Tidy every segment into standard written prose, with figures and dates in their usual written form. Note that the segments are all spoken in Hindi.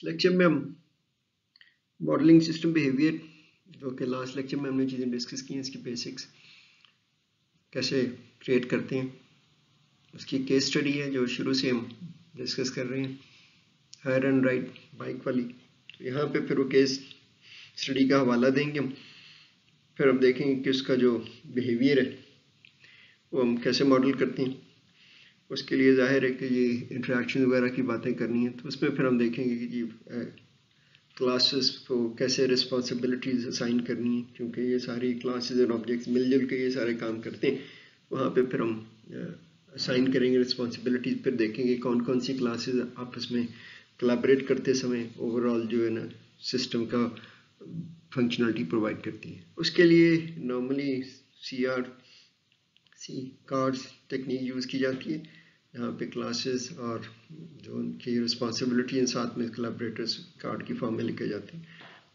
इस लेक्चर में हम मॉडलिंग सिस्टम बिहेवियर, जो कि लास्ट लेक्चर में हमने चीज़ें डिस्कस की हैं, इसकी बेसिक्स कैसे क्रिएट करते हैं, उसकी केस स्टडी है जो शुरू से हम डिस्कस कर रहे हैं, हायर एंड राइट बाइक वाली। तो यहाँ पे फिर वो केस स्टडी का हवाला देंगे हम, फिर हम देखेंगे कि उसका जो बिहेवियर है वो हम कैसे मॉडल करते हैं। उसके लिए जाहिर है कि ये इंटरेक्शन वगैरह की बातें करनी है, तो उसमें फिर हम देखेंगे कि जी क्लासेस को कैसे रिस्पॉन्सिबिलिटीज़ असाइन करनी है, क्योंकि ये सारी क्लासेस और ऑब्जेक्ट्स मिलजुल के ये सारे काम करते हैं। वहाँ पे फिर हम असाइन करेंगे रिस्पॉन्सिबिलिटीज़, फिर देखेंगे कौन कौन सी क्लासेस आपस में कोलैबोरेट करते समय ओवरऑल जो है ना सिस्टम का फंक्शनलिटी प्रोवाइड करती है। उसके लिए normally CRC cards technique use की जाती है, यहाँ पे क्लासेस और जो उनकी रिस्पॉन्सिबिलिटी है साथ में कोलैबोरेटर्स कार्ड की फॉर्म में लिखे जाते हैं।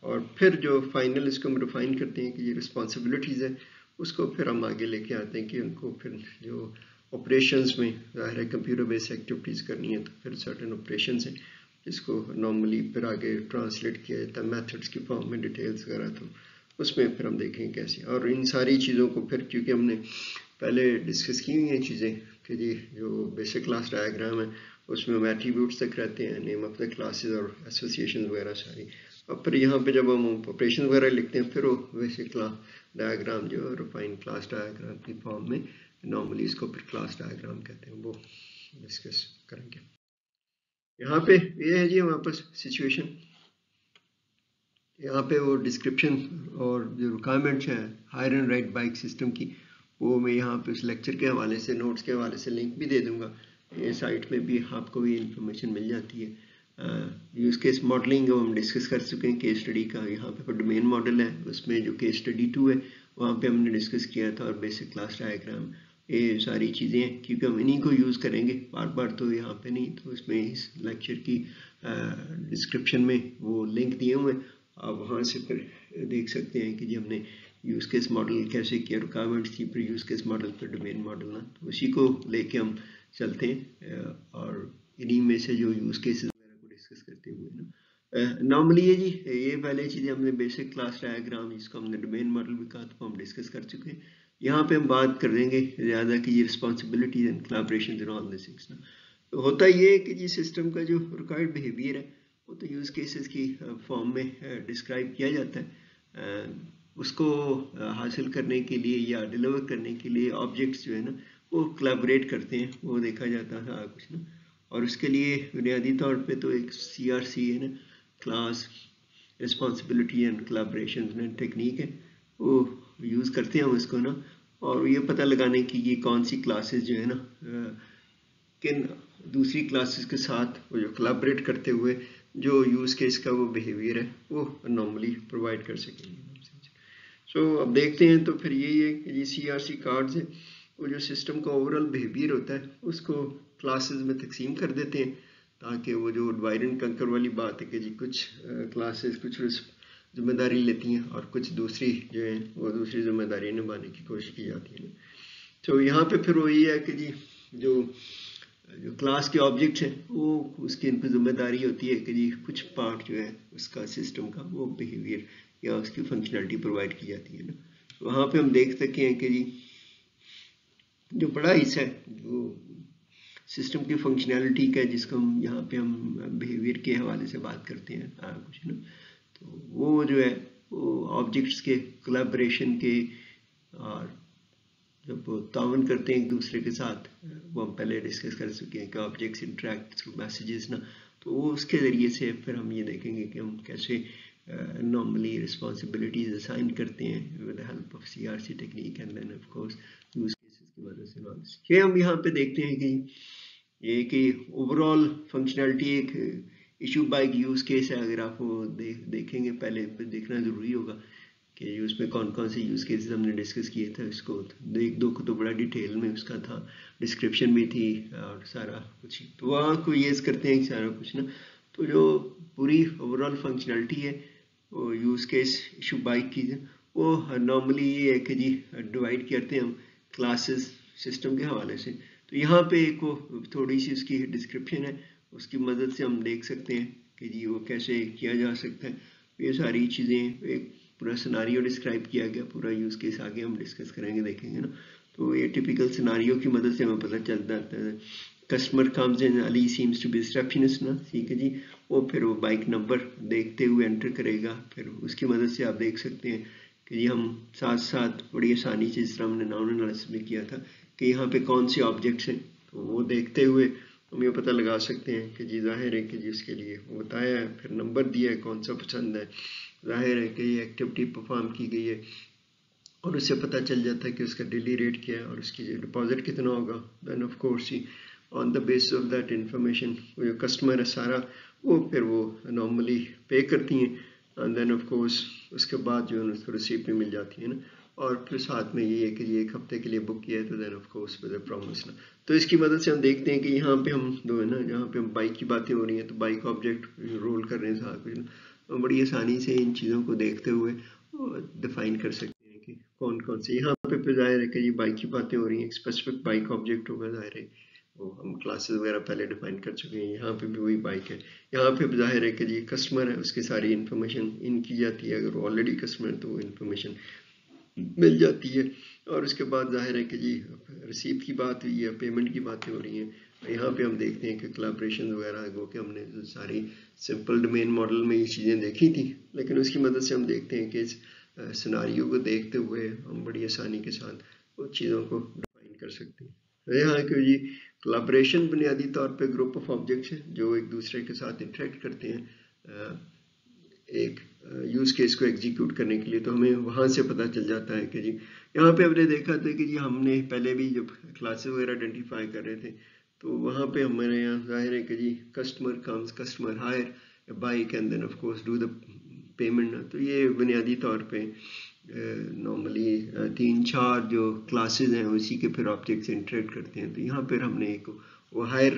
और फिर जो फाइनल इसको हम रिफाइन करते हैं कि ये रिस्पॉन्सिबिलिटीज़ है, उसको फिर हम आगे लेके आते हैं कि उनको फिर जो ऑपरेशंस में ज़ाहिर है कंप्यूटर बेस्ड एक्टिविटीज़ करनी है, तो फिर सर्टेन ऑपरेशंस हैं जिसको नॉर्मली फिर आगे ट्रांसलेट किया जाता है मेथड्स की फॉर्म में, डिटेल्स वगैरह, तो उसमें फिर हम देखेंगे कैसे। और इन सारी चीज़ों को फिर क्योंकि हमने पहले डिस्कस की हुई हैं चीज़ें कि जी जो बेसिक क्लास डायग्राम है उसमें हम एट्रीब्यूट्स तक रहते हैं, नेम ऑफ द क्लासेस और एसोसिएशन वगैरह सारी। और फिर यहाँ पे जब हम ऑपरेशन वगैरह लिखते हैं फिर वो बेसिक क्लास डायग्राम जो है रिफाइंड क्लास डायग्राम की फॉर्म में, नॉर्मली इसको फिर क्लास डायग्राम कहते हैं, वो डिस्कस करेंगे। यहाँ पे ये है जी हमारे पास सिचुएशन, यहाँ पे वो डिस्क्रिप्शन और जो रिक्वायरमेंट्स हैं hire and ride bike system की, वो मैं यहाँ पे उस लेक्चर के हवाले से, नोट्स के हवाले से लिंक भी दे दूँगा। ये साइट में भी आपको ये इन्फॉर्मेशन मिल जाती है। यूज़ केस मॉडलिंग हम डिस्कस कर चुके हैं केस स्टडी का, यहाँ पे डोमेन मॉडल है, उसमें जो केस स्टडी 2 है वहाँ पे हमने डिस्कस किया था, और बेसिक क्लास डायग्राम, ये सारी चीज़ें हैं क्योंकि हम इन्हीं को यूज़ करेंगे बार बार, तो यहाँ पे नहीं, तो इसमें इस लेक्चर की डिस्क्रिप्शन में वो लिंक दिए हुए हैं, आप वहाँ से फिर देख सकते हैं कि जी हमने यूज़ केस मॉडल कैसे किया, रिक्वायरमेंट्स थी, फिर यूज़ केस मॉडल, फिर डोमेन मॉडल ना, तो उसी को लेके हम चलते हैं और इन्हीं में से जो यूज़ केसेस वगैरह को डिस्कस करते हुए ना नॉर्मली ये जी ये पहले चीज़ें हमने बेसिक क्लास डायग्राम, जिसको हमने डोमेन मॉडल भी कहा, तो हम डिस्कस कर चुके हैं। यहाँ पे हम बात कर देंगे ज़्यादा कि ये responsibilities and collaboration and all this things ना। तो होता ये है कि जी सिस्टम का जो रिक्वायर्ड बिहेवियर है वो तो यूज़ केसेस की फॉर्म में डिस्क्राइब किया जाता है। उसको हासिल करने के लिए या डिलीवर करने के लिए ऑब्जेक्ट्स जो है ना वो कोलैबोरेट करते हैं, वो देखा जाता है सारा कुछ ना। और उसके लिए बुनियादी तौर पे तो एक CRC है ना, class responsibility and collaboration technique है, वो यूज़ करते हैं हम इसको ना, और ये पता लगाने की ये कौन सी क्लासेस जो है ना किन दूसरी क्लासेस के साथ वो जो कोलैबोरेट करते हुए जो यूज़ केस का वो बिहेवियर है वो नॉर्मली प्रोवाइड कर सकेंगे। सो अब देखते हैं, तो फिर यही है कि ये CRC कार्ड्स है, वो जो सिस्टम का ओवरऑल बिहेवियर होता है उसको क्लासेस में तकसीम कर देते हैं, ताकि वो जो डिवाइड एंड कंकर वाली बात है कि जी कुछ क्लासेस कुछ जिम्मेदारी लेती हैं और कुछ दूसरी जो है वो दूसरी जिम्मेदारी निभाने की कोशिश की जाती है। तो यहाँ पे फिर वही है कि जी जो क्लास के ऑब्जेक्ट्स हैं वो उसकी इन पर जिम्मेदारी होती है कि जी कुछ पार्ट जो है उसका सिस्टम का वो बिहेवियर या उसकी फंक्शनलिटी प्रोवाइड की जाती है ना। वहाँ पे हम देख सकते हैं कि जी जो बड़ा हिस्सा है जो सिस्टम की फंक्शनैलिटी का है, जिसको हम यहाँ पे हम बिहेवियर के हवाले से बात करते हैं कुछ ना, तो वो जो है वो ऑब्जेक्ट्स के कोलैबोरेशन के, और जब वो तावन करते हैं एक दूसरे के साथ, वो हम पहले डिस्कस कर चुके हैं कि ऑब्जेक्ट्स इंटरेक्ट थ्रू मैसेजेस ना, तो वो उसके ज़रिए से फिर हम ये देखेंगे कि हम कैसे नॉर्मली रिस्पॉन्सिबिलिटीज असाइन करते हैं with the help of CRC technique, and then of course use cases की वजह से। ये हम यहाँ पे देखते हैं कि ये कि ओवरऑल फंक्शनैलिटी एक इशू बाइक यूज केस है, अगर आप वो देखेंगे पहले देखना ज़रूरी होगा कि उसमें कौन कौन से यूज़ केसेस हमने डिस्कस किए थे, इसको एक दो को तो बड़ा डिटेल में उसका था, डिस्क्रिप्शन भी थी और सारा कुछ, तो वहाँ को यूज़ करते हैं सारा कुछ ना। तो जो पूरी ओवरऑल फंक्शनैलिटी है वो यूज़ केस इशू बाइक की वो नॉर्मली ये है कि जी डिवाइड करते हैं हम क्लासेस सिस्टम के हवाले से। तो यहाँ पे एक वो थोड़ी सी उसकी डिस्क्रिप्शन है, उसकी मदद से हम देख सकते हैं कि जी वो कैसे किया जा सकता है। ये सारी चीज़ें एक पूरा सिनारियो डिस्क्राइब किया गया, पूरा यूज़ केस आगे हम डिस्कस करेंगे, देखेंगे ना। तो ये टिपिकल सिनारियो की मदद से हमें पता चल जाता है। Customer comes in, Ali seems to be receptionist ना, ठीक है जी। वो फिर वो बाइक नंबर देखते हुए एंटर करेगा, फिर उसकी मदद से आप देख सकते हैं कि जी हम साथ साथ बड़ी आसानी से, जिस तरह हमने नाउन एनालिसिस में किया था, कि यहाँ पे कौन से ऑब्जेक्ट्स हैं, तो वो देखते हुए हम ये पता लगा सकते हैं कि जी जाहिर है कि जी उसके लिए वो बताया है, फिर नंबर दिया है कौन सा पसंद है, जाहिर है कि ये एक्टिविटी परफॉर्म की गई है, और उससे पता चल जाता है कि उसका डेली रेट क्या है और उसकी डिपॉजिट कितना होगा। देन ऑफ कोर्स ही on the basis of that information वो जो कस्टमर है सारा, वो फिर वो नॉर्मली पे करती हैं, एंड देन ऑफ कोर्स उसके बाद जो है उसको रिसीप्ट भी मिल जाती है ना। और फिर साथ में ये है कि ये 1 हफ्ते के लिए बुक किया है, तो then of course with a promise ना। तो इसकी मदद से हम देखते हैं कि यहाँ पे हम दो है ना, जहाँ पे हम बाइक की बातें हो रही हैं, तो बाइक ऑब्जेक्ट रोल कर रहे हैं साथ कुछ ना, तो बड़ी आसानी से इन चीज़ों को देखते हुए डिफाइन कर सकते हैं कि कौन कौन से। यहाँ पे जाहिर है कि ये बाइक की बातें हो रही हैं, एक स्पेसिफिक बाइक ऑब्जेक्ट होगा, जाहिर है वो हम क्लासेस वगैरह पहले डिफाइन कर चुके हैं। यहाँ पे भी वही बाइक है, यहाँ पे जाहिर है कि जी कस्टमर है, उसकी सारी इन्फॉर्मेशन इन की जाती है, अगर वो ऑलरेडी कस्टमर है तो वो इन्फॉर्मेशन मिल जाती है। और उसके बाद जाहिर है कि जी रिसीप्ट की बात हुई है, पेमेंट की बातें हो रही हैं। यहाँ पे हम देखते हैं कि कोलैबोरेशन वगैरह वो कि हमने सारी सिंपल डोमेन मॉडल में ये चीज़ें देखी थी, लेकिन उसकी मदद से हम देखते हैं कि इस सिनारियो को देखते हुए हम बड़ी आसानी के साथ उन चीज़ों को डिफाइन कर सकते हैं। तो यहाँ कि जी कोलैबोरेशन बुनियादी तौर पे ग्रुप ऑफ ऑब्जेक्ट्स हैं जो एक दूसरे के साथ इंटरेक्ट करते हैं एक यूज़ केस को एग्जीक्यूट करने के लिए। तो हमें वहाँ से पता चल जाता है कि जी यहाँ पे हमने देखा था कि जी हमने पहले भी जब क्लासेस वगैरह आइडेंटिफाई कर रहे थे, तो वहाँ पे हमारे यहाँ जाहिर है कि जी customer comes, customer hire bike and then of course do the payment. तो ये बुनियादी तौर पे नॉर्मली 3-4 जो क्लासेस हैं उसी के फिर ऑब्जेक्ट से इंटरेक्ट करते हैं। तो यहाँ पर हमने एक वो हायर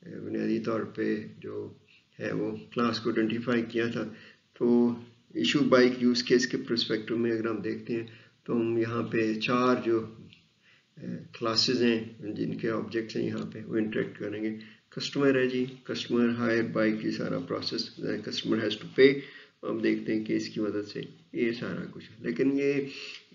बुनियादी तौर पे जो है वो क्लास को आइडेंटिफाई किया था। तो इशू बाइक यूज़ केस के पर्सपेक्टिव में अगर हम देखते हैं, तो हम यहाँ पे 4 जो क्लासेस हैं जिनके ऑब्जेक्ट्स हैं यहाँ पे वो इंटरेक्ट करेंगे। कस्टमर है जी, कस्टमर हायर बाइक, ये सारा प्रोसेस, कस्टमर हैज़ टू पे, हम देखते हैं कि इसकी मदद से ये सारा कुछ। लेकिन ये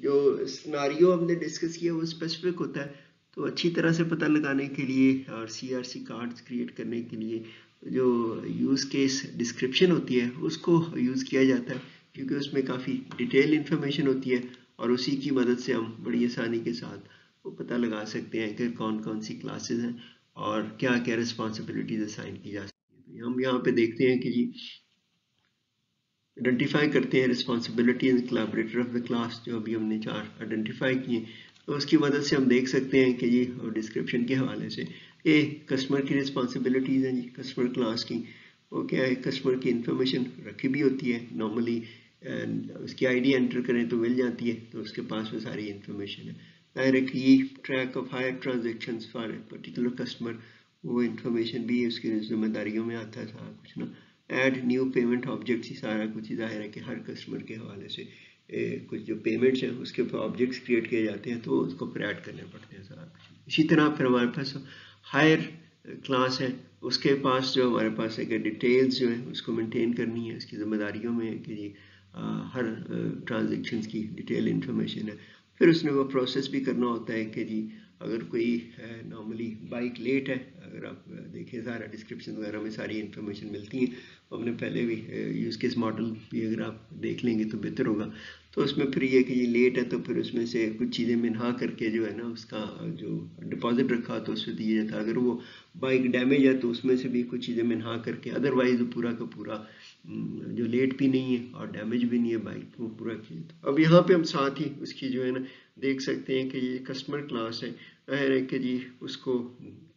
जो सिनारियो हमने डिस्कस किया वो स्पेसिफिक होता है, तो अच्छी तरह से पता लगाने के लिए और CRC कार्ड्स क्रिएट करने के लिए जो यूज़ केस डिस्क्रिप्शन होती है उसको यूज़ किया जाता है, क्योंकि उसमें काफ़ी डिटेल इन्फॉर्मेशन होती है और उसी की मदद से हम बड़ी आसानी के साथ वो पता लगा सकते हैं कि कौन कौन सी क्लासेस हैं और क्या क्या रिस्पॉन्सिबिलिटीज असाइन की जा सकती है। तो हम यहाँ पे देखते हैं कि जी आइडेंटिफाई करते हैं responsibility and collaborator of the class, जो अभी हमने 4 आइडेंटिफाई किए। तो उसकी मदद से हम देख सकते हैं कि जी डिस्क्रिप्शन के हवाले से ये कस्टमर की रिस्पॉन्सिबिलिटीज़ हैं जी, कस्टमर क्लास की वो क्या है, कस्टमर की इंफॉर्मेशन रखी भी होती है नॉर्मली, उसकी आईडी एंटर करें तो मिल जाती है, तो उसके पास वो सारी इंफॉर्मेशन है। Directly track of hire transactions for a particular customer, वो इंफॉर्मेशन भी उसकी जिम्मेदारियों में आता है सारा कुछ ना। ऐड न्यू पेमेंट ऑब्जेक्ट्स, ही सारा कुछ जाहिर है कि हर कस्टमर के हवाले से कुछ जो पेमेंट्स हैं उसके ऊपर ऑब्जेक्ट्स क्रिएट किए जाते हैं, तो उसको फिर ऐड करने पड़ते हैं सारा कुछ। इसी तरह फिर हमारे पास हायर क्लास है, उसके पास जो हमारे पास है कि डिटेल्स जो है उसको मेंटेन करनी है, उसकी जिम्मेदारियों में है कि जी हर ट्रांजेक्शन्स की डिटेल इंफॉर्मेशन है। फिर उसने वो प्रोसेस भी करना होता है कि जी अगर कोई नॉर्मली बाइक लेट है, अगर आप देखें सारा डिस्क्रिप्शन वगैरह में सारी इन्फॉर्मेशन मिलती है, हमने पहले भी यूज़ केस मॉडल भी अगर आप देख लेंगे तो बेहतर होगा। तो उसमें फिर ये कि ये लेट है तो फिर उसमें से कुछ चीज़ें मिन्हा करके जो है ना उसका जो डिपॉजिट रखा तो उससे दिया जाता है। अगर वो बाइक डैमेज है तो उसमें से भी कुछ चीज़ें मिन्हा करके, अदरवाइज पूरा का पूरा जो लेट भी नहीं है और डैमेज भी नहीं है बाइक, वो पूरा किया। अब यहाँ पे हम साथ ही उसकी जो है ना देख सकते हैं कि ये कस्टमर क्लास है, जाहिर है कि जी उसको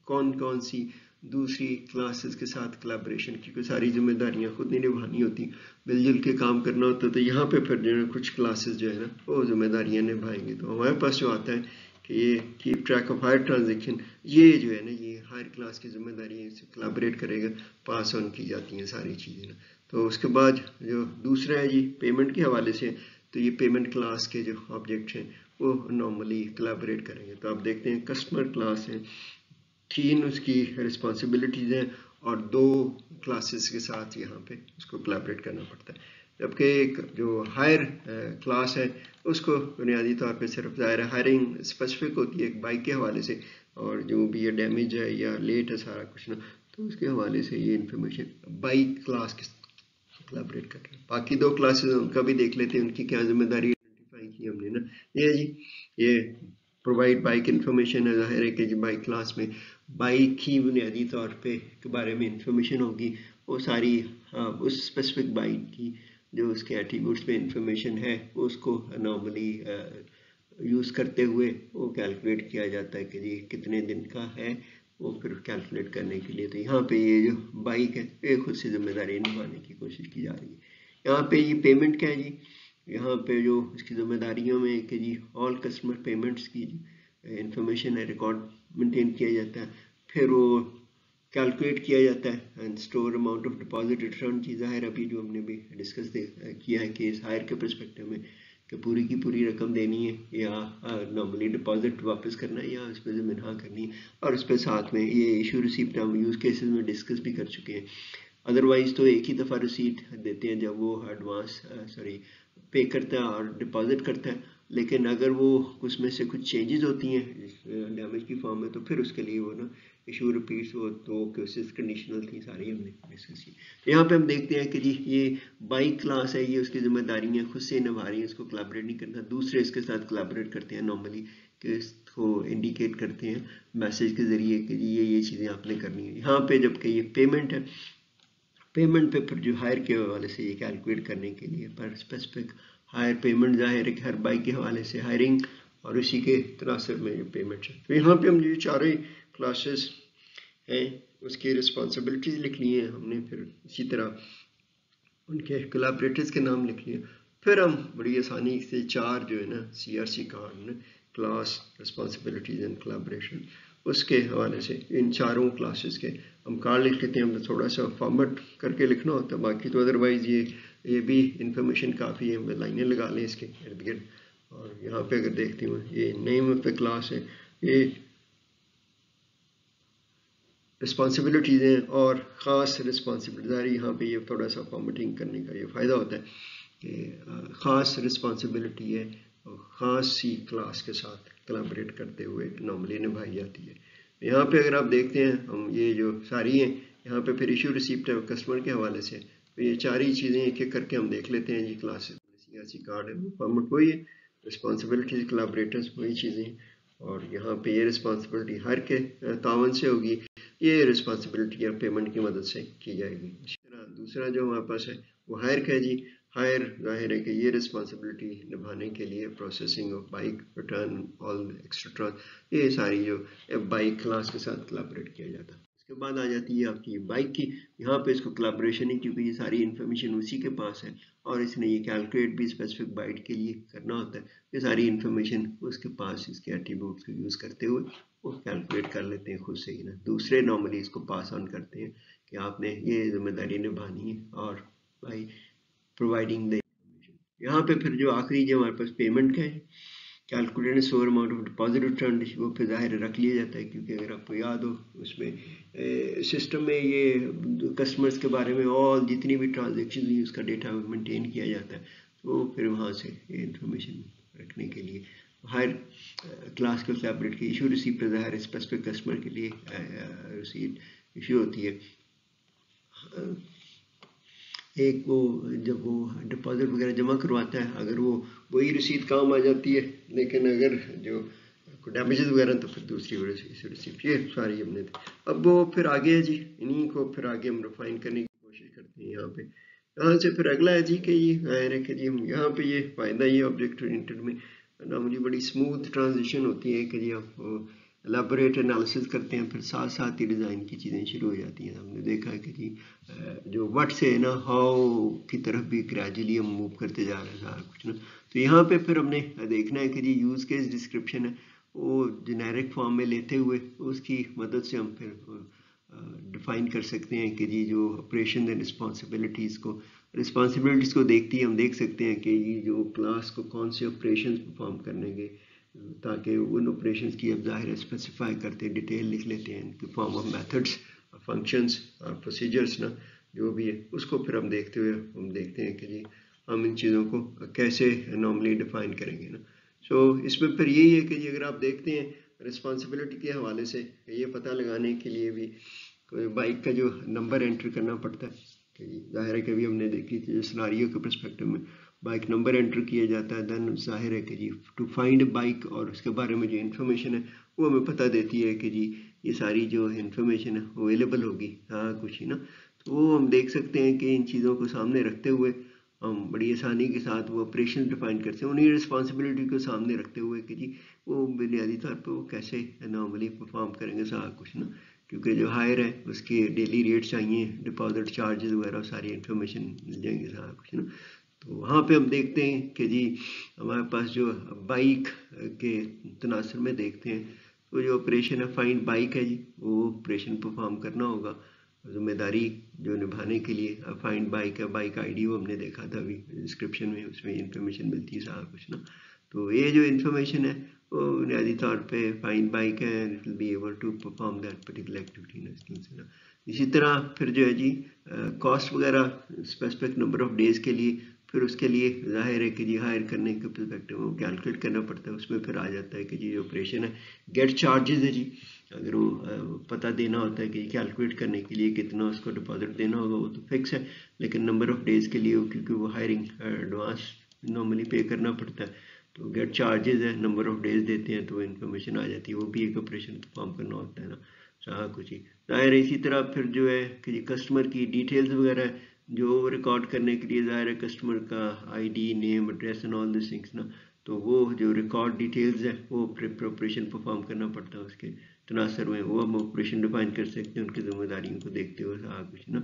कौन कौन सी दूसरी क्लासेस के साथ कोलैबोरेशन की कोई सारी जिम्मेदारियां खुद नहीं निभानी होती, मिलजुल के काम करना होता है। तो यहाँ पे फिर जो है कुछ क्लासेस जो है ना वो जिम्मेदारियां निभाएंगे। तो हमारे पास जो आता है कि ये keep track of hire transaction, ये जो है ना ये हायर क्लास की जिम्मेदारी से कोलैबोरेट करेगा, पास ऑन की जाती हैं सारी चीज़ें ना। तो उसके बाद जो दूसरा है जी पेमेंट के हवाले से, तो ये पेमेंट क्लास के जो ऑब्जेक्ट हैं वो नॉर्मली कोलैबोरेट करेंगे। तो आप देखते हैं कस्टमर क्लास है, 3 उसकी रिस्पॉन्सिबिलिटीज़ हैं और 2 क्लासेस के साथ यहाँ पे उसको कोलैबोरेट करना पड़ता है। जबकि एक जो हायर क्लास है उसको बुनियादी तौर पे सिर्फ ज़ाहिर हायरिंग स्पेसिफिक होती है एक बाइक के हवाले से, और जो भी ये डैमेज है या लेट है सारा कुछ ना, तो उसके हवाले से ये इंफॉर्मेशन बाइक क्लास के कोलैबोरेट कर रहे हैं। बाकी 2 क्लासेस उनका भी देख लेते हैं, उनकी क्या जिम्मेदारी आइडेंटिफाई की हमने ना। ये जी ये प्रोवाइड बाइक इंफॉर्मेशन है। ज़ाहिर है कि जी बाइक क्लास में बाइक ही बुनियादी तौर पे के बारे में इंफॉर्मेशन होगी, वो सारी उस स्पेसिफिक बाइक की जो उसके एट्रीब्यूट्स पे इंफॉर्मेशन है उसको नॉर्मली यूज़ करते हुए वो कैलकुलेट किया जाता है कि जी कितने दिन का है, वो फिर कैलकुलेट करने के लिए। तो यहाँ पे ये जो बाइक है ये खुद से जिम्मेदारी निभाने की कोशिश की जा रही है। यहाँ पे ये पेमेंट क्या है जी, यहाँ पे जो इसकी जिम्मेदारियों में कि जी ऑल कस्टमर पेमेंट्स की इंफॉर्मेशन है रिकॉर्ड मेंटेन किया जाता है, फिर वो कैलकुलेट किया जाता है and store amount of deposit return की। ज़ाहिर अभी जो हमने भी डिस्कस किया है कि इस हायर के परस्पेक्टिव में कि पूरी की पूरी रकम देनी है या नॉर्मली डिपॉजिट वापस करना है या उस पर ज़मीनहा करनी है, और उस पर साथ में ये इशू रिसीप्ट हम यूज़ केसेस में डिस्कस भी कर चुके हैं। अदरवाइज़ तो एक ही दफ़ा रिसीट देते हैं जब वो एडवांस पे करता है और डिपॉजिट करता है, लेकिन अगर वो उसमें से कुछ चेंजेस होती हैं डैमेज की फॉर्म में तो फिर उसके लिए वो ना इशू रिपीट्स हो, तो केसेस कंडीशनल थी सारी हमने डिस्कस की। यहाँ पे हम देखते हैं कि जी ये बाइक क्लास है, ये उसकी जिम्मेदारियाँ खुद से निभा रही है, इसको कोलैबोरेट नहीं करना, दूसरे इसके साथ कोलैबोरेट करते हैं नॉर्मली कि इसको इंडिकेट करते हैं मैसेज के ज़रिए कि जी ये चीज़ें आपने करनी है। यहाँ पे जबकि ये पेमेंट है, पेमेंट पे फिर जो हायर के हवाले से ये कैलकुलेट करने के लिए पर स्पेसिफिक हायर पेमेंट ज़ाहिर है कि हर बाइक के हवाले से हायरिंग और इसी के तनासर में जो पेमेंट है। तो यहाँ पे हम जो चारों ही क्लासेस हैं उसकी रिस्पॉन्सिबिलिटीज़ लिख ली हैं हमने, फिर इसी तरह उनके कोलैबोरेटर्स के नाम लिख लिए, फिर हम बड़ी आसानी से 4 जो है ना CRC card class responsibilities and collaboration उसके हवाले से इन चारों क्लासेस के हम कार्ड लिख लेते हैं। हम थोड़ा सा फॉर्मेट करके लिखना होता है, बाकी तो अदरवाइज़ ये भी इंफॉर्मेशन काफ़ी है, हम लाइनें लगा लें इसके इर्द गिर्द। और यहाँ पे अगर देखती हूँ ये नेम ऑफ द क्लास है, ये रिस्पॉन्सिबिलिटीज़ हैं और ख़ास रिस्पॉन्सिबिलिटी। यहाँ पे ये थोड़ा सा फॉर्मेटिंग करने का ये फ़ायदा होता है कि ख़ास रिस्पॉन्सिबिलिटी है और ख़ास सी क्लास के साथ कोलैबोरेट करते हुए नॉर्मली निभाई जाती है। यहाँ पे अगर आप देखते हैं हम ये जो सारी हैं, यहाँ पे फिर इशू रिसीप्ट है कस्टमर के हवाले से, तो ये 4 ही चीज़ें एक एक करके हम देख लेते हैं जी। क्लास CRC कार्ड है, फॉर्मेट वही है, रिस्पॉन्सिबिलिटीज़ कोलैबोरेटर्स वही चीज़ें, और यहाँ पे ये रिस्पॉन्सिबिलिटी हर के तावन से होगी, ये रिस्पॉन्सिबिलिटी या पेमेंट की मदद से की जाएगी। इसी तरह दूसरा जो हमारे पास है वो हायर का है जी। हायर जाहिर है कि ये रिस्पॉन्सिबिलिटी निभाने के लिए processing of bike return all extra trans, ये सारी जो बाइक क्लास के साथ कोलैबोरेट किया जाता है। उसके बाद आ जाती है आपकी बाइक की, यहाँ पे इसको कोलैबोरेशन ही, क्योंकि ये सारी इन्फॉर्मेशन उसी के पास है और इसने ये कैलकुलेट भी स्पेसिफिक बाइक के लिए करना होता है। ये सारी इन्फॉर्मेशन उसके पास इसके एट्रीब्यूट्स को यूज़ करते हुए वो कैलकुलेट कर लेते हैं खुद से ही ना। दूसरे नॉर्मली इसको पास ऑन करते हैं कि आपने ये जिम्मेदारी निभानी है और बाई प्रोवाइडिंग द इंफॉर्मेशन। यहाँ पे फिर जो आखिरी जो हमारे पास पेमेंट का है, calculated store amount of deposit return, वो फिर ज़ाहिर रख लिया जाता है, क्योंकि अगर आपको याद हो उसमें सिस्टम में ये कस्टमर्स के बारे में और जितनी भी ट्रांजेक्शन हुई उसका डेटा मेंटेन किया जाता है, तो फिर वहाँ से ये इंफॉर्मेशन रखने के लिए हायर क्लास के कोलैबोरेट की इशू रिसीप्ट ज़ाहिर स्पेसिफिक कस्टमर के लिए रिसीप्ट इशू होती है। एक वो जब वो डिपॉजिट वगैरह जमा करवाता है, अगर वो वही रसीद काम आ जाती है, लेकिन अगर जो डैमेजेस वगैरह तो फिर दूसरी रिसीप्ट। ये सारी हमने अब वो फिर आगे है जी, इन्हीं को फिर आगे हम रिफाइन करने की कोशिश करते हैं। यहाँ से फिर अगला है जी कि ये जाहिर है कि जी हम यहाँ पे ये फ़ायदा ये ऑब्जेक्ट ओरिएंटेड में नॉर्मली बड़ी स्मूथ ट्रांजिशन होती है कि जी आप एलाबोरेट एनालिसिस करते हैं, फिर साथ साथ ही डिज़ाइन की चीज़ें शुरू हो जाती हैं। हमने देखा है कि जी जो व्हाट से ना हाउ की तरफ भी ग्रेजुअली हम मूव करते जा रहे हैं सारा कुछ ना। तो यहाँ पे फिर हमने देखना है कि जी यूज़ केस डिस्क्रिप्शन है वो जेनेरिक फॉर्म में लेते हुए उसकी मदद से हम फिर डिफाइन कर सकते हैं कि जी जो ऑपरेशन एंड रिस्पॉन्सिबिलिटीज़ को देखती है, हम देख सकते हैं कि ये जो क्लास को कौन से ऑपरेशन परफॉर्म करेंगे, ताकि उन ऑपरेशंस की अब ज़ाहिर स्पेसिफाई करते हैं, डिटेल लिख लेते हैं इनके फॉर्म ऑफ मेथड्स फंक्शंस और प्रोसीजर्स ना जो भी है उसको फिर हम देखते हुए हम देखते हैं कि जी हम इन चीज़ों को कैसे नॉर्मली डिफाइन करेंगे ना। सो इसमें फिर यही है कि जी अगर आप देखते हैं रिस्पॉन्सिबिलिटी के हवाले से ये पता लगाने के लिए भी कोई बाइक का जो नंबर एंटर करना पड़ता है कि जी जाहिर है कि अभी हमने देखी थी जो सिनारियो के पर्सपेक्टिव में बाइक नंबर एंटर किया जाता है, देन जाहिर है कि जी टू फाइंड बाइक और उसके बारे में जो इन्फॉर्मेशन है वो हमें पता देती है कि जी ये सारी जो इन्फॉर्मेशन है अवेलेबल होगी हाँ कुछ ही ना। तो वो हम देख सकते हैं कि इन चीज़ों को सामने रखते हुए हम बड़ी आसानी के साथ वो ऑपरेशन डिफाइन करते हैं उन्हीं रिस्पॉन्सिबिलिटी को सामने रखते हुए कि जी वो बुनियादी तौर पर वो कैसे नॉर्मली परफॉर्म करेंगे सारा कुछ ना। क्योंकि जो हायर है उसके डेली रेट चाहिए, डिपॉजिट चार्जेस वगैरह सारी इन्फॉर्मेशन मिल जाएंगे सारा कुछ ना। तो वहाँ पे हम देखते हैं कि जी हमारे पास जो बाइक के तनासर में देखते हैं तो जो ऑपरेशन है फाइंड बाइक है जी वो ऑपरेशन परफॉर्म करना होगा। जिम्मेदारी जो निभाने के लिए फाइंड बाइक है, बाइक आईडी वो हमने देखा था अभी डिस्क्रिप्शन में, उसमें इंफॉर्मेशन मिलती है सारा कुछ ना। तो ये जो इन्फॉर्मेशन है वो बुनियादी तौर पे फाइंड बाइक है and it will be able to perform that particular activity ना। इसी तरह फिर जो है जी कॉस्ट वगैरह स्पेसिफिक नंबर ऑफ डेज के लिए फिर उसके लिए जाहिर है कि जी हायर करने के परस्पेक्टिव में कैलकुलेट करना पड़ता है। उसमें फिर आ जाता है कि जी ऑपरेशन है गेट चार्जेस है जी अगर वो पता देना होता है कि कैलकुलेट करने के लिए कितना उसको डिपॉजिट देना होगा वो तो फिक्स है, लेकिन नंबर ऑफ डेज के लिए क्योंकि वो हायरिंग एडवांस नॉर्मली पे करना पड़ता है तो गेट चार्जेस है नंबर ऑफ डेज देते हैं तो वो इन्फॉर्मेशन आ जाती है, वो भी एक ऑपरेशन परफॉर्म करना होता है ना सारा कुछ ही जाहिर है। इसी तरह फिर जो है कि कस्टमर की डिटेल्स वगैरह जो रिकॉर्ड करने के लिए जाहिर है कस्टमर का ID name address and all this things ना, तो वो जो रिकॉर्ड डिटेल्स है वो ऑपरेशन परफॉर्म करना पड़ता है उसके तनासर में वो हम ऑपरेशन डिफाइन कर सकते हैं उनकी जिम्मेदारियों को देखते हुए सारा कुछ ना।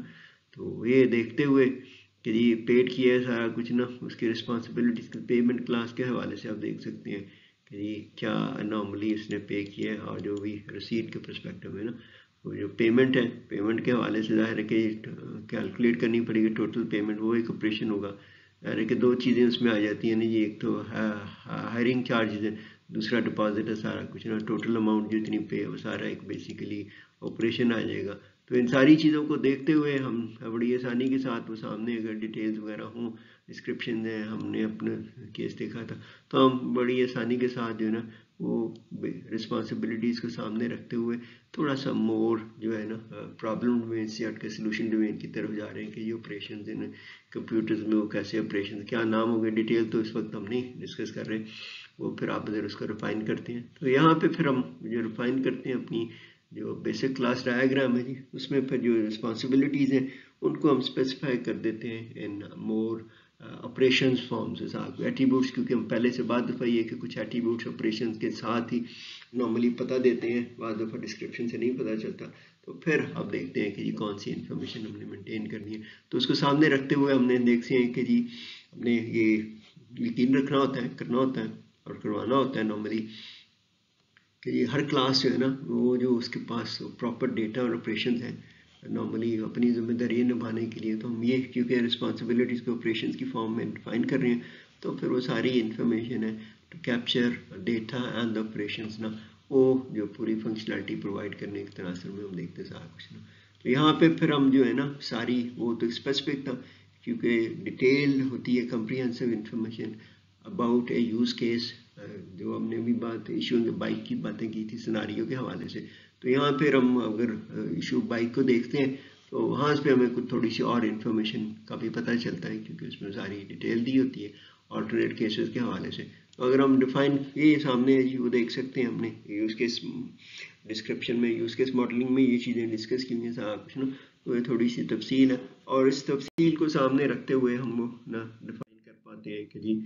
तो ये देखते हुए कि ये पेड किया है सारा कुछ ना उसकी रिस्पॉन्सिबिलिटीज के पेमेंट क्लास के हवाले से आप देख सकते हैं कि ये क्या नॉर्मली इसने पे किया है और जो भी रसीद के परस्पेक्टिव में ना वो जो पेमेंट है पेमेंट के हवाले से जाहिर है कि कैलकुलेट करनी पड़ेगी टोटल पेमेंट, वो एक ऑपरेशन होगा। जाहिर है कि दो चीज़ें उसमें आ जाती हैं ना जी, एक तो हायरिंग चार्जेस है, दूसरा डिपॉजिट है सारा कुछ ना, टोटल अमाउंट जितनी पे है वो सारा एक बेसिकली ऑपरेशन आ जाएगा। तो इन सारी चीज़ों को देखते हुए हम बड़ी आसानी के साथ वो सामने अगर डिटेल्स वगैरह हों डिस्क्रिप्शन है हमने अपना केस देखा था तो हम बड़ी आसानी के साथ जो है ना वो रिस्पॉन्सिबिलिटीज़ को सामने रखते हुए थोड़ा सा मोर जो है ना प्रॉब्लम डोमेन से हट के सोल्यूशन डोमेन की तरफ जा रहे हैं कि ये ऑपरेशन इन कंप्यूटर्स में वो कैसे ऑपरेशन क्या नाम हो गए डिटेल तो इस वक्त हम नहीं डिस्कस कर रहे, वो फिर आप अगर उसको रिफाइन करते हैं तो यहाँ पे फिर हम जो रिफाइन करते हैं अपनी जो बेसिक क्लास डायग्राम है जी उसमें फिर जो रिस्पॉन्सिबिलिटीज़ हैं उनको हम स्पेसिफाई कर देते हैं इन मोर ऑपरेशंस फॉर्म्स के साथ एट्रीब्यूट्स, क्योंकि हम पहले से बाद दफ़ा ये कि कुछ एट्रीब्यूट्स ऑपरेशंस के साथ ही नॉर्मली पता देते हैं, बाद दफ़ा डिस्क्रिप्शन से नहीं पता चलता। तो फिर आप देखते हैं कि जी कौन सी इन्फॉर्मेशन हमने मेंटेन करनी है तो उसको सामने रखते हुए हमने देखते हैं कि जी हमने ये यकीन रखना होता है करना होता है और करवाना होता है नॉर्मली कि ये हर क्लास जो है ना वो जो उसके पास प्रॉपर डेटा और ऑपरेशन है नॉर्मली अपनी जिम्मेदारी निभाने के लिए, तो हम ये क्योंकि रिस्पॉन्सिबिलिटीज़ को ऑपरेशन की फॉर्म में डिफाइन कर रहे हैं तो फिर वो सारी इन्फॉर्मेशन है to capture data and operation ना वो जो पूरी फंक्शनैलिटी प्रोवाइड करने के तनासर में हम देखते हैं सारा कुछ ना। तो यहाँ पे फिर हम जो है ना सारी वो तो स्पेसिफिक था क्योंकि डिटेल होती है comprehensive information about A use case, जो हमने भी बात इशू बाइक की बातें की थी सिनारियो के हवाले से, तो यहाँ फिर हम अगर इशू बाइक को देखते हैं तो वहाँ पे हमें कुछ थोड़ी सी और इन्फॉर्मेशन का भी पता चलता है क्योंकि उसमें सारी डिटेल दी होती है ऑल्टरनेट केसेस के हवाले से। तो अगर हम डिफाइन ये सामने है जी वो देख सकते हैं हमने यूज़ केस डिस्क्रिप्शन में यूज़ केस मॉडलिंग में ये चीज़ें डिस्कस की हुई हैं सारा कुछ ना, तो ये थोड़ी सी तफसील है और इस तफसील को सामने रखते हुए हम ना डिफाइन कर पाते हैं कि जी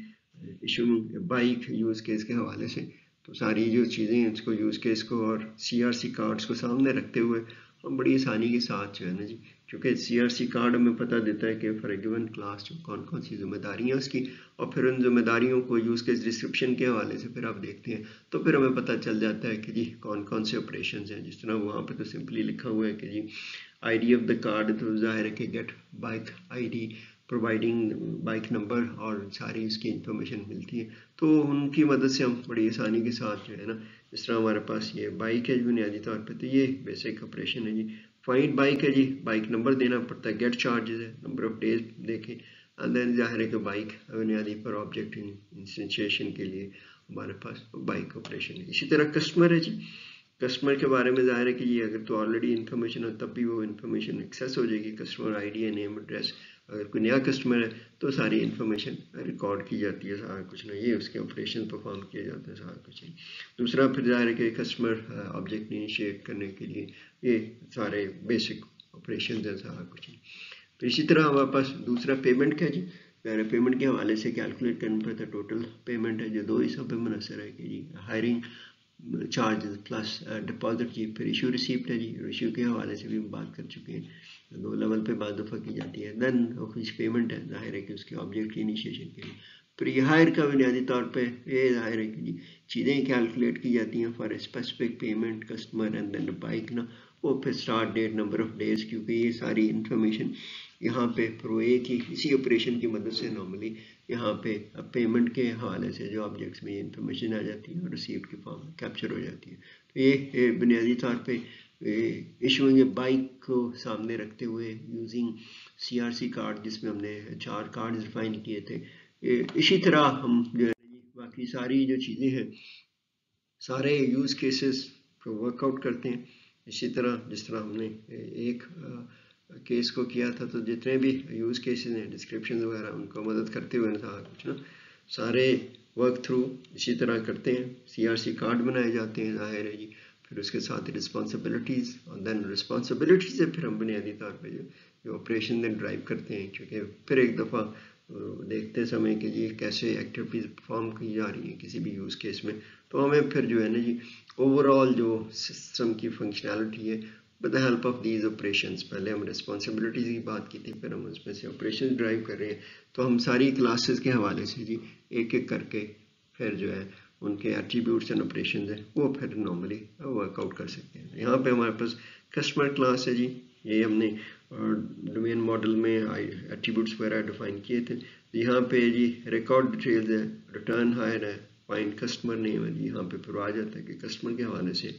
इशू बाइक यूज़ केस के हवाले से तो सारी जो चीज़ें हैं इसको यूज़ केस को और CRC कार्ड्स को सामने रखते हुए हम बड़ी आसानी के साथ जो है ना जी, क्योंकि CRC कार्ड हमें पता देता है कि फॉर ए गिवन क्लास जो कौन कौन सी जिम्मेदारियाँ उसकी और फिर उन जिम्मेदारियों को यूज़ केस डिस्क्रिप्शन के हवाले से फिर आप देखते हैं तो फिर हमें पता चल जाता है कि जी कौन कौन से ऑपरेशन हैं। जिस तरह वहाँ पर तो सिंपली लिखा हुआ है कि जी ID ऑफ द कार्ड, तो जाहिर है कि get bike ID providing bike number और सारी इसकी इंफॉर्मेशन मिलती है तो उनकी मदद से हम बड़ी आसानी के साथ जो है ना जिस तरह हमारे पास ये बाइक है बुनियादी तौर पे तो ये बेसिक ऑपरेशन है जी फाइंड बाइक है जी, बाइक नंबर देना पड़ता है, गेट चार्जेस है, नंबर ऑफ डेज देखें, एंड देन जाहिर है कि बाइक बुनियादी पर ऑब्जेक्ट इंस्टेंशिएशन के लिए हमारे पास बाइक ऑपरेशन है। इसी तरह कस्टमर है जी, कस्टमर के बारे में जाहिर है कि ये अगर तो ऑलरेडी इन्फॉर्मेशन हो तब भी वो इन्फॉर्मेशन एक्सेस हो जाएगी, कस्टमर आईडी है, नेम एड्रेस, अगर कोई नया कस्टमर है तो सारी इन्फॉर्मेशन रिकॉर्ड की जाती है, सारा कुछ ना, ये उसके ऑपरेशन परफॉर्म किए जाते हैं, सारा कुछ ही। दूसरा फिर जाहिर है कि कस्टमर ऑब्जेक्ट इनिशिएट करने के लिए ये सारे बेसिक ऑपरेशन है, सारा कुछ ही। तो इसी तरह हमारे पास दूसरा पेमेंट का जी, पेमेंट के हवाले से कैलकुलेट करना पड़ता है टोटल पेमेंट है जो दो हिस्सों पे मुनहसर है कि जी हायरिंग चार्जेस प्लस डिपॉजिट की, फिर इशू रिसीप्ट है जी, इशू के हवाले से भी हम बात कर चुके हैं, दो लेवल पे बाद दफ़ा की जाती है। देन कुछ पेमेंट है, जाहिर है कि उसके ऑब्जेक्ट की इनिशिएशन के लिए। फिर ये हायर का बुनियादी तौर पे ये जाहिर है कि जी चीज़ें कैलकुलेट की जाती हैं for specific payment customer and then bike ना, वो फिर start date, number of days, क्योंकि ये सारी इंफॉर्मेशन यहाँ पे फिर एक ही इसी ऑपरेशन की मदद से नॉर्मली यहाँ पे पेमेंट के हवाले से जो ऑब्जेक्ट्स में ये इंफॉर्मेशन आ जाती है और रिसीप्ट के फॉर्म में कैप्चर हो जाती है। तो ये बुनियादी तौर पे इशूइंग बाइक को सामने रखते हुए यूजिंग CRC कार्ड, जिसमें हमने 4 कार्ड डिफाइन किए थे, इसी तरह हम जो है बाकी सारी जो चीज़ें हैं सारे यूज़ केसेस को वर्कआउट करते हैं। इसी तरह जिस तरह हमने एक केस को किया था, तो जितने भी यूज़ केसेस हैं, डिस्क्रिप्शन वगैरह, उनको मदद करते हुए सारा कुछ ना सारे वर्क थ्रू इसी तरह करते हैं। CRC कार्ड बनाए जाते हैं, जाहिर है जी, फिर उसके साथ रिस्पॉन्सिबिलिटीज़, और देन रिस्पॉन्सिबिलिटीज़ से फिर हम बुनियादी तौर पर जो ऑपरेशन देन ड्राइव करते हैं, क्योंकि फिर एक दफ़ा देखते समय कि जी कैसे एक्टिविटीज़ परफॉर्म की जा रही हैं किसी भी यूज़ केस में, तो हमें फिर जो है ना जी ओवरऑल जो सिस्टम की फंक्शनैलिटी है with the help of these operations, पहले हम रिस्पॉन्सिबिलिटीज़ की बात की थी, फिर हम उसमें से ऑपरेशन ड्राइव कर रहे हैं, तो हम सारी क्लासेस के हवाले से जी एक एक करके फिर जो है उनके एट्रीब्यूट्स एंड ऑपरेशन है वो फिर नॉर्मली वर्कआउट कर सकते हैं। यहाँ पे हमारे पास कस्टमर क्लास है जी, ये हमने डोमेन मॉडल में एट्रीब्यूट्स वगैरह डिफाइन किए थे। यहाँ पे जी रिकॉर्ड डिटेल्स है, रिटर्न हायर है, फाइंड कस्टमर नेम है जी, यहाँ पे फिर आ जाता है कि कस्टमर के हवाले से,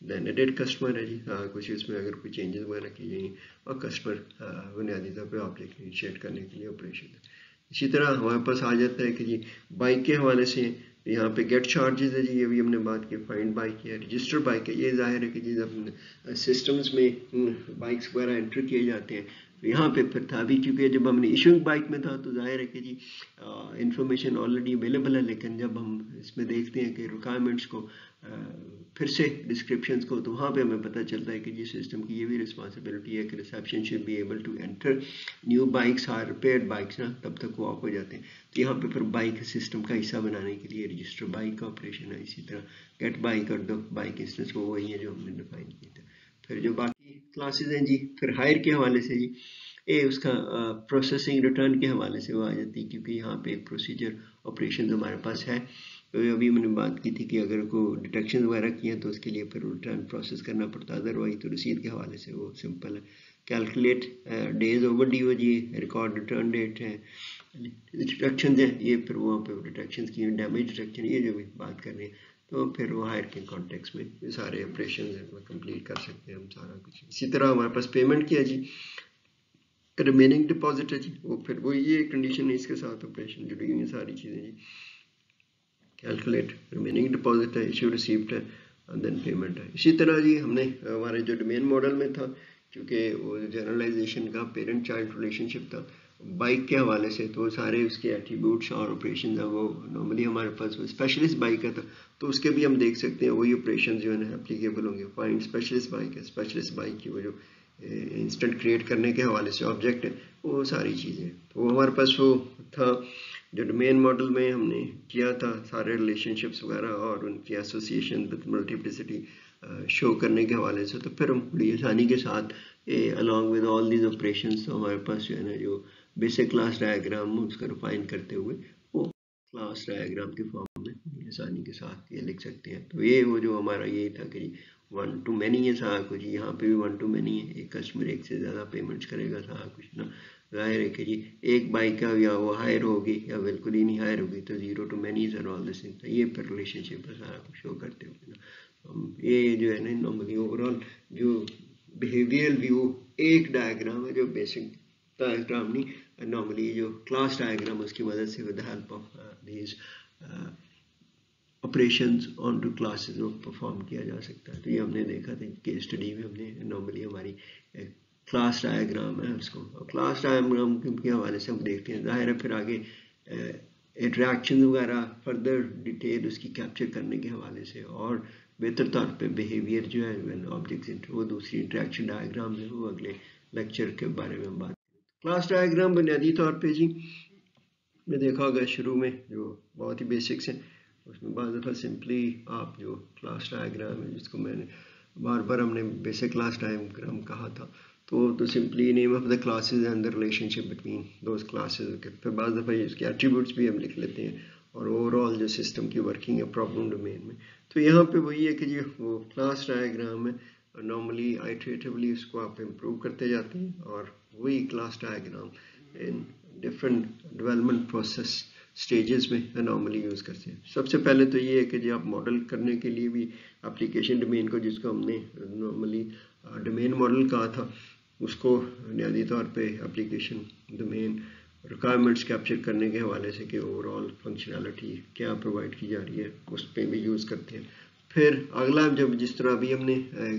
देन एडिट कस्टमर है जी, कुछ इसमें अगर कोई चेंजेस वगैरह किए जाएंगे, और कस्टमर बुनियादी तौर पर ऑब्जेक्ट इनिशिएट करने के लिए ऑपरेशन है। इसी तरह हमारे पास आ जाता है कि जी बाइक के हवाले से यहाँ पे गेट चार्जेस है जी, ये भी हमने बात की, फाइंड बाइक है, रजिस्टर बाइक है, ये जाहिर है कि जी जब सिस्टम्स में बाइक्स वगैरह एंटर किए जाते हैं, तो यहाँ पे फिर था भी, क्योंकि जब हमने इशूइंग बाइक में था तो जाहिर है कि जी इंफॉर्मेशन ऑलरेडी अवेलेबल है, लेकिन जब हम इसमें देखते हैं कि रिक्वायरमेंट्स को फिर से डिस्क्रिप्शंस को, तो वहाँ पे हमें पता चलता है कि जी सिस्टम की ये भी रिस्पॉन्सिबिलिटी है कि reception should be able to enter new bikes or repaired bikes ना, तब तक वो ऑफ हो जाते हैं। तो यहाँ पे फिर बाइक सिस्टम का हिस्सा बनाने के लिए रजिस्टर बाइक का ऑपरेशन है। इसी तरह गेट बाइक और द बाइक इंस्टेंस वो वही है जो हमने डिफाइन किए थे। फिर जो बाकी क्लासेस हैं जी, फिर हायर के हवाले से जी ये उसका प्रोसेसिंग रिटर्न के हवाले से वो आ जाती है, क्योंकि यहाँ पे एक प्रोसीजर ऑपरेशन हमारे पास है। तो अभी मैंने बात की थी कि अगर को डिटेक्शन वगैरह किए तो उसके लिए फिर रिटर्न प्रोसेस करना पड़ता है, अदरवाइज तो रसीद के हवाले से वो सिंपल है। कैलकुलेट डेज ओवर ड्यू जी, रिकॉर्ड रिटर्न डेट है, डिटेक्शन है, ये फिर वहाँ पे डिटेक्शन की, डैमेज डिटेक्शन, ये जो भी बात कर रहे हैं, तो फिर वो हायर के कॉन्टेक्स्ट में ये सारे ऑपरेशन हैं कंप्लीट कर सकते हैं हम सारा कुछ। इसी तरह हमारे पास पेमेंट किया जी, रिमेनिंग डिपॉजिट है जी, वो फिर वो ये कंडीशन है, इसके साथ ऑपरेशन जुड़ी हुई सारी चीज़ें जी, कैलकुलेट रिमेनिंग डिपॉजिट है, इशू रिसीप्ट है, एंड देन पेमेंट है। इसी तरह जी हमने हमारे जो डोमेन मॉडल में था, क्योंकि वो जनरलाइजेशन का पेरेंट चाइल्ड रिलेशनशिप था बाइक के हवाले से, तो सारे उसके एट्रीब्यूट्स और ऑपरेशन है वो नॉर्मली हमारे पास वो स्पेशलिस्ट बाइक का था, तो उसके भी हम देख सकते हैं वही ऑपरेशन जो है एप्लीकेबल होंगे। फाइंड स्पेशलिस्ट बाइक है, स्पेशलिस्ट बाइक की वो जो इंस्टेंट क्रिएट करने के हवाले से ऑब्जेक्ट है, वो सारी चीज़ें, तो हमारे पास वो था जो डोमेन मॉडल में हमने किया था, सारे रिलेशनशिप्स वगैरह और उनकी एसोसिएशन विद मल्टीप्लिसिटी शो करने के हवाले से। तो फिर हम बड़ी आसानी के साथ along with all these operations, तो हमारे पास जो है ना जो बेसिक क्लास डायग्राम उसका रिफाइन करते हुए वो क्लास डायग्राम के फॉर्म में आसानी के साथ ये लिख सकते हैं। तो ये वो जो हमारा ये था कि 1 to many है सारा कुछ, यहाँ पे भी 1 to many है, एक कस्टमर एक से ज़्यादा पेमेंट्स करेगा सारा कुछ ना, जाहिर है कि जी एक बाइक का या वो हायर होगी या बिल्कुल ही नहीं हायर होगी, तो 0 to many and all this thing, ये फिर रिलेशनशिप है सारा कुछ शो करते हुए ना। ये जो है ना नॉर्मली ओवरऑल जो बिहेवियरल व्यू एक डायग्राम है जो बेसिक डायग्राम नहीं, नॉर्मली जो क्लास डायग्राम उसकी मदद से with help of these operations on to classes वो परफॉर्म किया जा सकता है। तो ये हमने देखा था केस स्टडी में, हमने नॉर्मली हमारी क्लास डायग्राम है उसको, क्लास डायग्राम के हवाले से हम देखते हैं। जाहिर है फिर आगे इंटरेक्शन वगैरह फर्दर डिटेल उसकी कैप्चर करने के हवाले से और बेहतर तौर पे बिहेवियर जो है व्हेन ऑब्जेक्ट्स, वो दूसरी इंटरेक्शन डायग्राम है, वो अगले लेक्चर के बारे में हम बात करें। क्लास डायग्राम बुनियादी तौर पे जी मैं देखा होगा शुरू में जो बहुत ही बेसिक्स हैं उसमें बाद दफ़ा सिंपली आप जो क्लास डायग्राम है जिसको मैंने बार बार हमने बेसिक क्लास डायग्राम कहा था, तो simply name of the classes and the relationship between those classes के, फिर बाद दफ़ा इसके एट्रीब्यूट्स भी हम लिख लेते हैं और ओवरऑल जो सिस्टम की वर्किंग है प्रॉब्लम डोमेन में। तो यहाँ पे वही है कि जी वो क्लास डायग्राम है, नॉर्मली आइटरेटिवली उसको आप इम्प्रूव करते जाते हैं और वही class diagram in different development process stages में नॉर्मली यूज़ करते हैं। सबसे पहले तो ये है कि जी आप मॉडल करने के लिए भी एप्लीकेशन डोमेन को, जिसको हमने नॉर्मली डोमेन मॉडल कहा था, उसको बुनियादी तौर पे एप्लीकेशन डोमेन रिक्वायरमेंट्स कैप्चर करने के हवाले से कि ओवरऑल फंक्शनैलिटी क्या प्रोवाइड की जा रही है उस पर भी यूज़ करते हैं। फिर अगला जब जिस तरह अभी हमने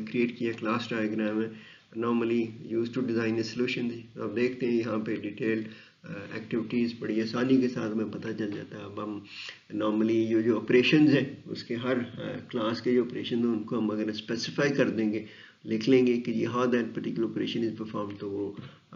क्रिएट किया क्लास डायग्राम है, normally use to design a solution थी। अब देखते हैं यहाँ पे डिटेल्ड एक्टिविटीज़ बड़ी आसानी के साथ में पता चल जाता है। अब हम नॉर्मली जो ऑपरेशंस हैं उसके हर क्लास के जो ऑपरेशन हैं उनको हम अगर स्पेसिफाई कर देंगे, लिख लेंगे कि जी how that particular operation is perform, तो वो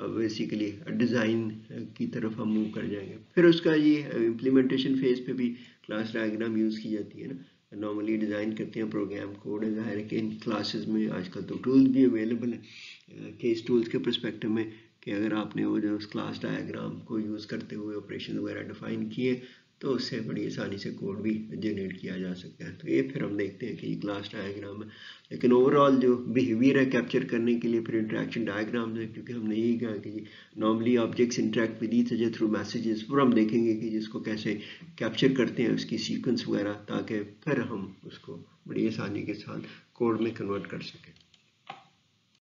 बेसिकली डिज़ाइन की तरफ हम मूव कर जाएंगे। फिर उसका ये इम्प्लीमेंटेशन फेज पे भी क्लास डायग्राम यूज़ की जाती है ना, नॉर्मली डिज़ाइन करते हैं प्रोग्राम कोड है। ज़ाहिर है कि इन क्लासेस में आजकल तो टूल्स भी अवेलेबल हैं केस टूल्स के पर्सपेक्टिव में, कि अगर आपने वो जो उस क्लास डायग्राम को यूज़ करते हुए ऑपरेशन वगैरह डिफाइन किए तो उससे बड़ी आसानी से कोड भी जनरेट किया जा सकता है। तो ये फिर हम देखते हैं कि ये क्लास डायग्राम है, लेकिन ओवरऑल जो बिहेवियर है कैप्चर करने के लिए फिर इंटरेक्शन डायग्राम है, क्योंकि हमने यही कहा कि normally objects interact with each other through messages, फिर हम देखेंगे कि जिसको कैसे कैप्चर करते हैं उसकी सीक्वेंस वगैरह, ताकि फिर हम उसको बड़ी आसानी के साथ कोड में कन्वर्ट कर सकें।